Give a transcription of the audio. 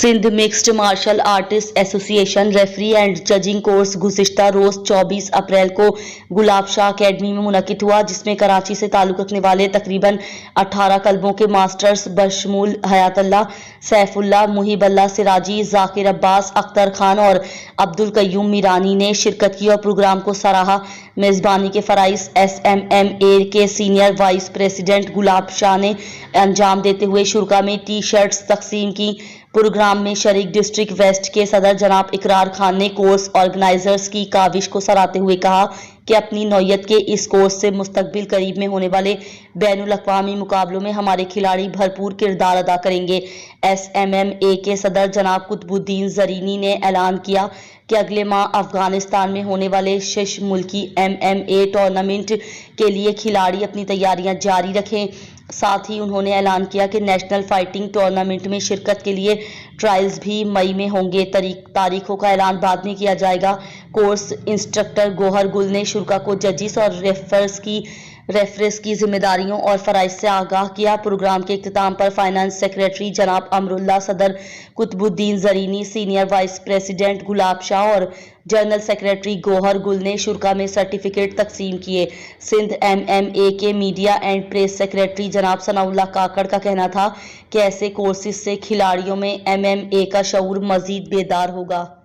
Sindh mixed martial artist association referee and judging course गुज़िश्ता रोज 24 अप्रैल को गुलाब शाह अकेडमी में मुनक्किद हुआ, जिसमें कराची से ताल्लुक़ रखने वाले तकरीबन 18 कलबों के मास्टर्स बशमूल हयातुल्लाह, सैफुल्लाह, मुहिबुल्लाह सिराजी, जाकिर अब्बास, अख्तर खान और अब्दुल कय्यूम मीरानी ने शिरकत की और प्रोग्राम को सराहा। मेज़बानी के फ़राइज़ SMMA के सीनियर वाइस प्रेसिडेंट गुलाब शाह ने अंजाम देते हुए शुरा में टी शर्ट्स तकसीम की। प्रोग्राम में शरीक डिस्ट्रिक्ट वेस्ट के सदर जनाब इकरार खान ने कोर्स ऑर्गेनाइजर्स की काविश को सराहते हुए कहा कि अपनी नौयत के इस कोर्स से मुस्तकबिल करीब में होने वाले बैनुल अक़वामी मुकाबलों में हमारे खिलाड़ी भरपूर किरदार अदा करेंगे। SMMA के सदर जनाब कुतुबुद्दीन ज़रीनी ने ऐलान किया कि अगले माह अफगानिस्तान में होने वाले 6 मुल्की MMA टूर्नामेंट के लिए खिलाड़ी अपनी तैयारियां जारी रखें। साथ ही उन्होंने ऐलान किया कि नेशनल फाइटिंग टूर्नामेंट में शिरकत के लिए ट्रायल्स भी मई में होंगे। तारीखों का ऐलान बाद में किया जाएगा। कोर्स इंस्ट्रक्टर गौहर गुल ने शुरा को जजिस और रेफरेंस की जिम्मेदारियों और फ़राइज़ से आगाह किया। प्रोग्राम के इख्तिताम पर फाइनेंस सेक्रेटरी जनाब अमरुल्लाह, सदर कुतुबुद्दीन ज़रीनी, सीनियर वाइस प्रेसिडेंट गुलाब शाह और जनरल सेक्रेटरी गौहर गुल ने शुरा में सर्टिफिकेट तकसीम किए। सिंध MMA के मीडिया एंड प्रेस सेक्रेटरी जनाब सनाउल्लाह काकड़ का कहना था कि ऐसे कोर्सेज से खिलाड़ियों में MMA का शऊर मजीद बेदार होगा।